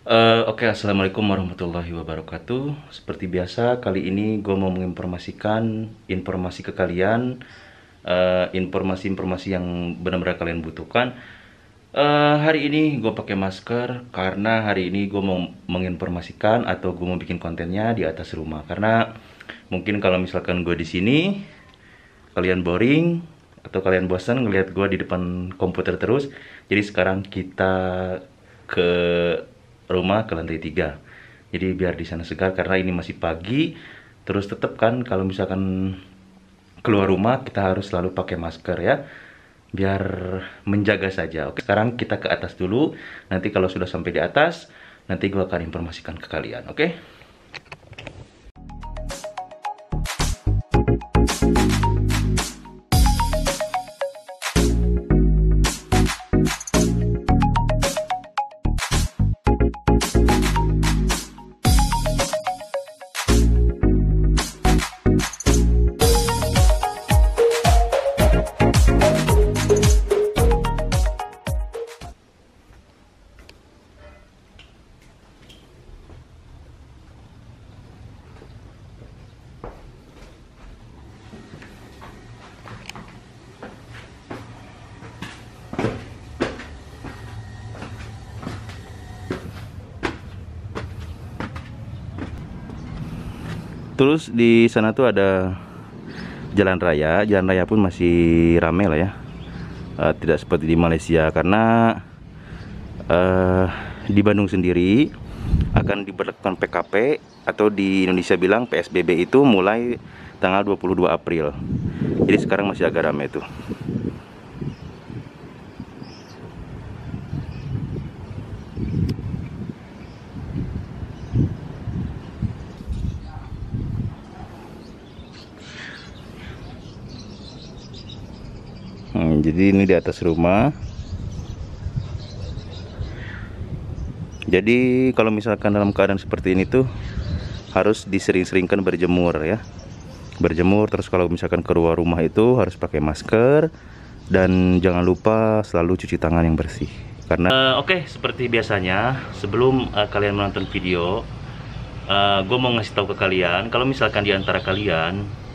Oke, Assalamualaikum warahmatullahi wabarakatuh. Seperti biasa, kali ini gue mau menginformasikan informasi ke kalian, informasi-informasi yang benar-benar kalian butuhkan. Hari ini gue pakai masker karena hari ini gue mau menginformasikan atau gue mau bikin kontennya di atas rumah. Karena mungkin kalau misalkan gue di sini, kalian boring atau kalian bosan ngelihat gue di depan komputer terus. Jadi sekarang kita ke rumah ke lantai 3. Jadi biar di sana segar karena ini masih pagi. Terus tetap kan kalau misalkan keluar rumah kita harus selalu pakai masker ya. Biar menjaga saja. Oke, sekarang kita ke atas dulu. Nanti kalau sudah sampai di atas, nanti gue akan informasikan ke kalian, oke? Terus di sana tuh ada jalan raya. Jalan raya pun masih ramai lah ya. Tidak seperti di Malaysia karena di Bandung sendiri akan diberlakukan PKP atau di Indonesia bilang PSBB itu mulai tanggal 22 April. Jadi sekarang masih agak ramai tuh. Jadi ini di atas rumah. Jadi kalau misalkan dalam keadaan seperti ini tuh harus disering-seringkan berjemur ya. Berjemur, terus kalau misalkan keluar rumah itu harus pakai masker dan jangan lupa selalu cuci tangan yang bersih. Karena oke, seperti biasanya sebelum kalian menonton video, gue mau ngasih tahu ke kalian kalau misalkan di antara kalian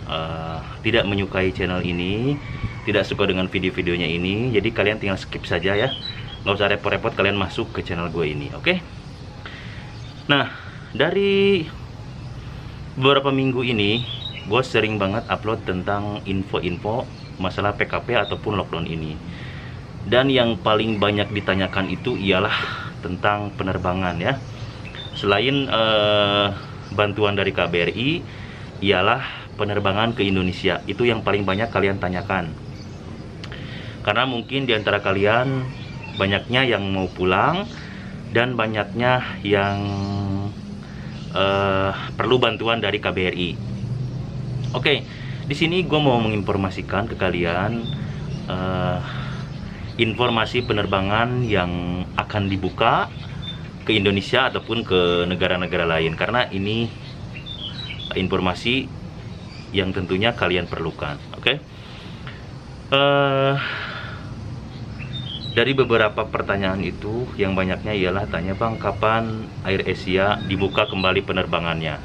tidak menyukai channel ini, tidak suka dengan video-videonya ini, jadi kalian tinggal skip saja ya, nggak usah repot-repot kalian masuk ke channel gue ini, oke? Nah, dari beberapa minggu ini gue sering banget upload tentang info-info masalah PKP ataupun lockdown ini, dan yang paling banyak ditanyakan itu ialah tentang penerbangan ya. Selain bantuan dari KBRI, ialah penerbangan ke Indonesia. Itu yang paling banyak kalian tanyakan. Karena mungkin di antara kalian banyaknya yang mau pulang dan banyaknya yang perlu bantuan dari KBRI. Oke, di sini gue mau menginformasikan ke kalian informasi penerbangan yang akan dibuka ke Indonesia ataupun ke negara-negara lain, karena ini informasi yang tentunya kalian perlukan. Oke. Dari beberapa pertanyaan itu, yang banyaknya ialah tanya, bang, kapan AirAsia dibuka kembali penerbangannya?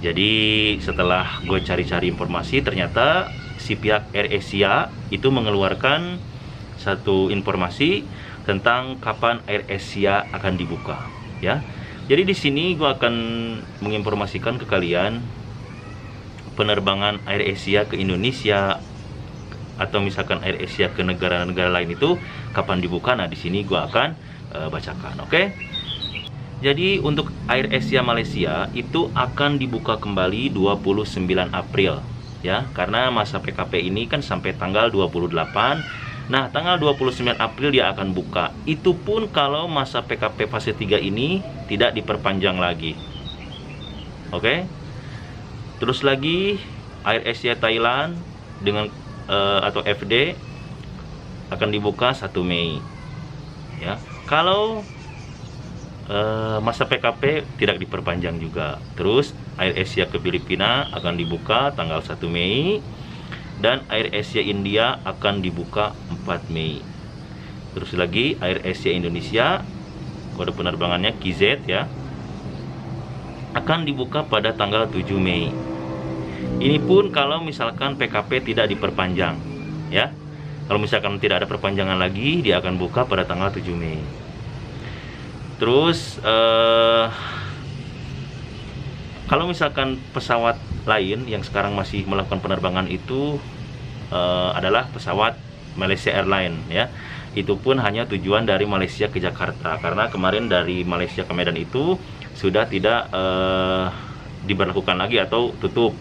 Jadi setelah gue cari-cari informasi, ternyata si pihak AirAsia itu mengeluarkan satu informasi tentang kapan AirAsia akan dibuka ya. Jadi di sini gue akan menginformasikan ke kalian penerbangan AirAsia ke Indonesia atau misalkan AirAsia ke negara-negara lain itu kapan dibuka. Nah, di sini gue akan bacakan, oke? Jadi untuk AirAsia Malaysia itu akan dibuka kembali 29 April ya, karena masa PKP ini kan sampai tanggal 28. Nah, tanggal 29 April dia akan buka. Itu pun kalau masa PKP fase 3 ini tidak diperpanjang lagi. Oke? Terus lagi AirAsia Thailand dengan atau FD akan dibuka 1 Mei. Ya. Kalau masa PKP tidak diperpanjang juga. Terus AirAsia ke Filipina akan dibuka tanggal 1 Mei. Dan AirAsia India akan dibuka 4 Mei. Terus lagi AirAsia Indonesia kode penerbangannya KZ ya, akan dibuka pada tanggal 7 Mei. Ini pun kalau misalkan PKP tidak diperpanjang ya. Kalau misalkan tidak ada perpanjangan lagi, dia akan buka pada tanggal 7 Mei. Terus kalau misalkan pesawat lain yang sekarang masih melakukan penerbangan itu adalah pesawat Malaysia Airlines ya. Itu pun hanya tujuan dari Malaysia ke Jakarta, karena kemarin dari Malaysia ke Medan itu sudah tidak diberlakukan lagi atau tutup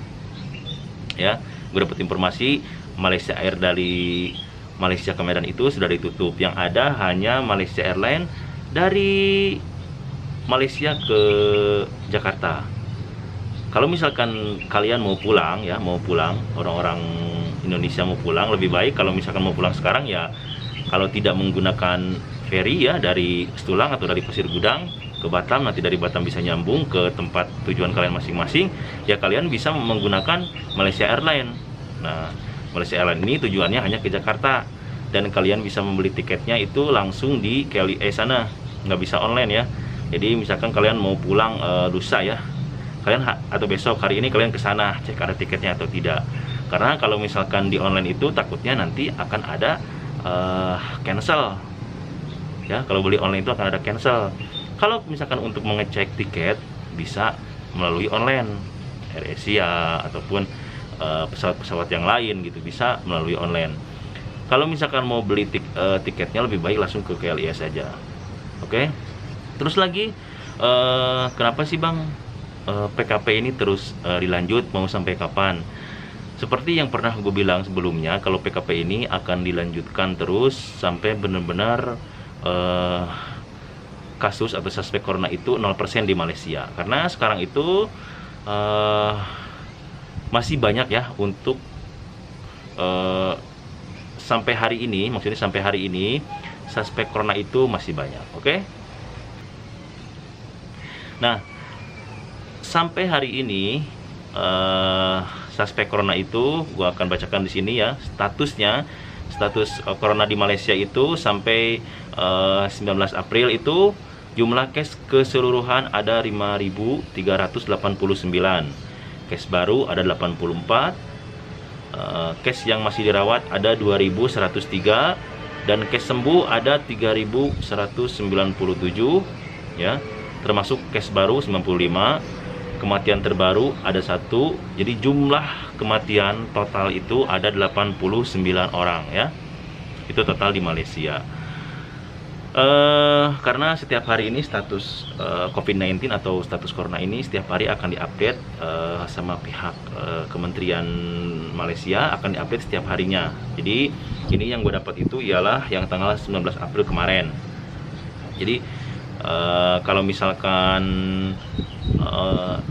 ya. Gue dapat informasi Malaysia Air dari Malaysia ke Medan itu sudah ditutup. Yang ada hanya Malaysia Airlines dari Malaysia ke Jakarta. Kalau misalkan kalian mau pulang ya, orang-orang Indonesia mau pulang, lebih baik kalau misalkan mau pulang sekarang ya, kalau tidak menggunakan ferry ya dari Setulang atau dari Pasir Gudang ke Batam, nanti dari Batam bisa nyambung ke tempat tujuan kalian masing-masing, ya kalian bisa menggunakan Malaysia Airlines. Nah, Malaysia Airlines ini tujuannya hanya ke Jakarta, dan kalian bisa membeli tiketnya itu langsung di KLIA sana, nggak bisa online ya. Jadi misalkan kalian mau pulang lusa ya, kalian atau besok hari ini kalian ke sana cek ada tiketnya atau tidak. Karena kalau misalkan di online itu takutnya nanti akan ada cancel ya. Kalau beli online itu akan ada cancel. Kalau misalkan untuk mengecek tiket bisa melalui online, AirAsia ataupun pesawat-pesawat yang lain gitu, bisa melalui online. Kalau misalkan mau beli tiketnya, lebih baik langsung ke KLIA saja. Oke. Terus lagi kenapa sih Bang PKP ini terus dilanjut, mau sampai kapan? Seperti yang pernah gue bilang sebelumnya, kalau PKP ini akan dilanjutkan terus sampai benar-benar kasus atau suspek corona itu 0% di Malaysia. Karena sekarang itu masih banyak ya untuk sampai hari ini, maksudnya sampai hari ini suspek corona itu masih banyak. Oke? Nah, sampai hari ini suspek corona itu gua akan bacakan di sini ya, status corona di Malaysia itu sampai 19 April itu jumlah case keseluruhan ada 5.389, case baru ada 84, case yang masih dirawat ada 2.103, dan case sembuh ada 3.197 ya, termasuk case baru 95. Kematian terbaru ada 1, jadi jumlah kematian total itu ada 89 orang ya. Itu total di Malaysia. Karena setiap hari ini status COVID-19 atau status corona ini setiap hari akan diupdate sama pihak Kementerian Malaysia, akan diupdate setiap harinya. Jadi ini yang gue dapat itu ialah yang tanggal 19 April kemarin. Jadi kalau misalkan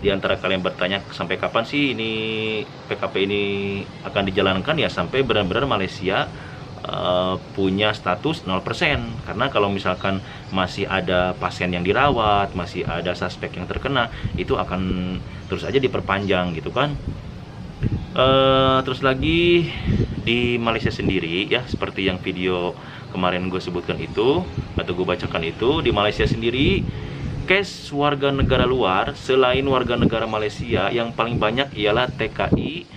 di antara kalian bertanya sampai kapan sih ini PKP ini akan dijalankan, ya sampai benar-benar Malaysia punya status 0%. Karena kalau misalkan masih ada pasien yang dirawat, masih ada suspek yang terkena, itu akan terus aja diperpanjang gitu kan. Terus lagi di Malaysia sendiri ya, seperti yang video kemarin gue sebutkan itu atau gue bacakan itu, di Malaysia sendiri case warga negara luar selain warga negara Malaysia yang paling banyak ialah TKI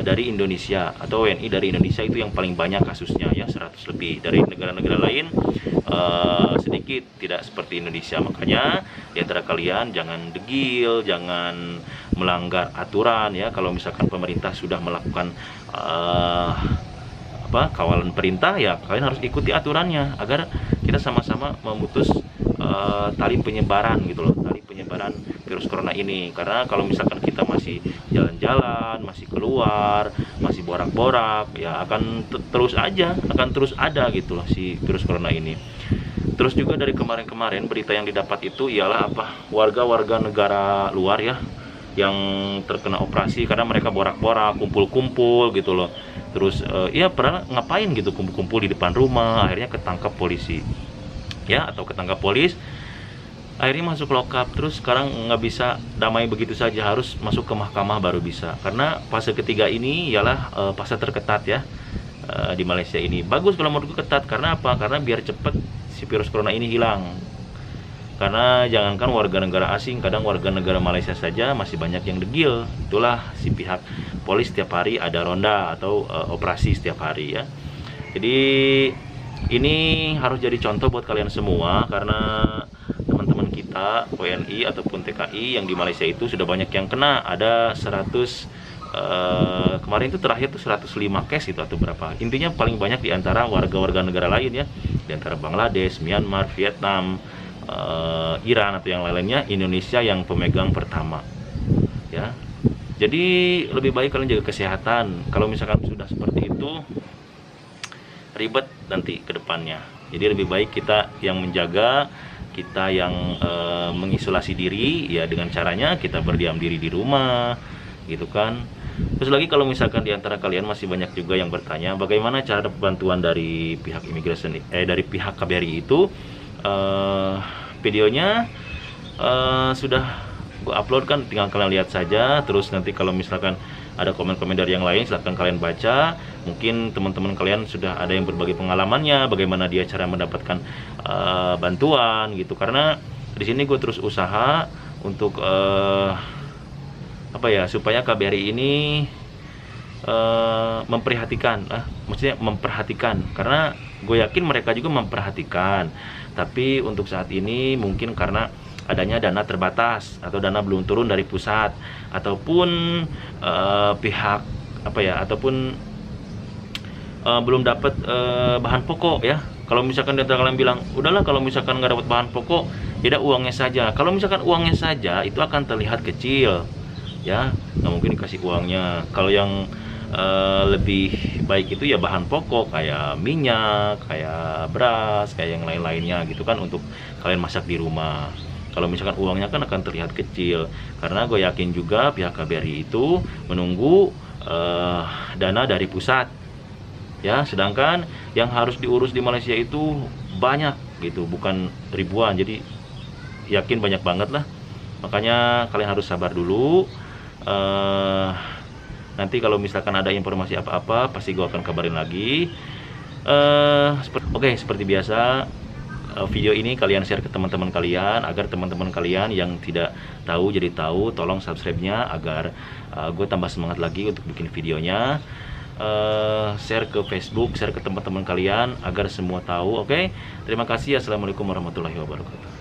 dari Indonesia atau WNI dari Indonesia, itu yang paling banyak kasusnya ya, 100 lebih. Dari negara-negara lain sedikit, tidak seperti Indonesia. Makanya di antara kalian jangan degil, jangan melanggar aturan ya. Kalau misalkan pemerintah sudah melakukan kawalan perintah, ya kalian harus ikuti aturannya agar kita sama-sama memutus tali penyebaran gitu loh, tali penyebaran virus corona ini. Karena kalau misalkan kita masih jalan-jalan, masih keluar, masih borak-borak, ya akan terus ada gitu loh si virus corona ini. Terus juga dari kemarin-kemarin berita yang didapat itu ialah warga-warga negara luar ya yang terkena operasi karena mereka borak-borak, kumpul-kumpul gitu loh. Terus ya pernah ngapain gitu, kumpul-kumpul di depan rumah, akhirnya ketangkap polisi ya, atau ketangkap polis, akhirnya masuk lokap. Terus sekarang nggak bisa damai begitu saja, harus masuk ke mahkamah baru bisa. Karena fase ketiga ini ialah fase terketat ya di Malaysia ini. Bagus kalau menurutku ketat, karena apa? Karena biar cepat si virus corona ini hilang. Karena jangankan warga negara asing, kadang warga negara Malaysia saja masih banyak yang degil. Itulah si pihak polis setiap hari ada ronda atau operasi setiap hari ya. Jadi ini harus jadi contoh buat kalian semua, karena teman-teman kita WNI ataupun TKI yang di Malaysia itu sudah banyak yang kena. Ada 100 kemarin itu terakhir tuh 105 case itu atau berapa. Intinya paling banyak di antara warga-warga negara lain ya, di antara Bangladesh, Myanmar, Vietnam, Iran atau yang lainnya. Indonesia yang pemegang pertama ya. Jadi lebih baik kalian jaga kesehatan. Kalau misalkan sudah seperti itu ribet nanti ke depannya. Jadi lebih baik kita yang menjaga, kita yang mengisolasi diri ya, dengan caranya kita berdiam diri di rumah gitu kan. Terus lagi kalau misalkan di antara kalian masih banyak juga yang bertanya bagaimana cara bantuan dari pihak imigrasi dari pihak KBRI itu, videonya sudah gue upload kan, tinggal kalian lihat saja. Terus nanti kalau misalkan ada komen-komen dari yang lain silahkan kalian baca. Mungkin teman-teman kalian sudah ada yang berbagi pengalamannya bagaimana dia cara mendapatkan bantuan gitu. Karena di sini gue terus usaha untuk supaya KBRI ini memperhatikan, karena gue yakin mereka juga memperhatikan. Tapi untuk saat ini mungkin karena adanya dana terbatas atau dana belum turun dari pusat, ataupun belum dapat bahan pokok ya. Kalau misalkan dari kalian bilang udahlah, kalau misalkan nggak dapat bahan pokok tidak uangnya saja. Kalau misalkan uangnya saja itu akan terlihat kecil ya, nggak mungkin dikasih uangnya. Kalau yang lebih baik itu ya bahan pokok kayak minyak, kayak beras, kayak yang lain-lainnya gitu kan, untuk kalian masak di rumah. Kalau misalkan uangnya kan akan terlihat kecil, karena gue yakin juga pihak KBRI itu menunggu dana dari pusat ya, sedangkan yang harus diurus di Malaysia itu banyak gitu, bukan ribuan. Jadi yakin banyak banget lah, makanya kalian harus sabar dulu. Nanti kalau misalkan ada informasi apa-apa pasti gue akan kabarin lagi. Oke, seperti biasa video ini kalian share ke teman-teman kalian, agar teman-teman kalian yang tidak tahu jadi tahu. Tolong subscribe-nya agar gue tambah semangat lagi untuk bikin videonya. Share ke Facebook, share ke teman-teman kalian agar semua tahu. Oke, terima kasih. Assalamualaikum warahmatullahi wabarakatuh.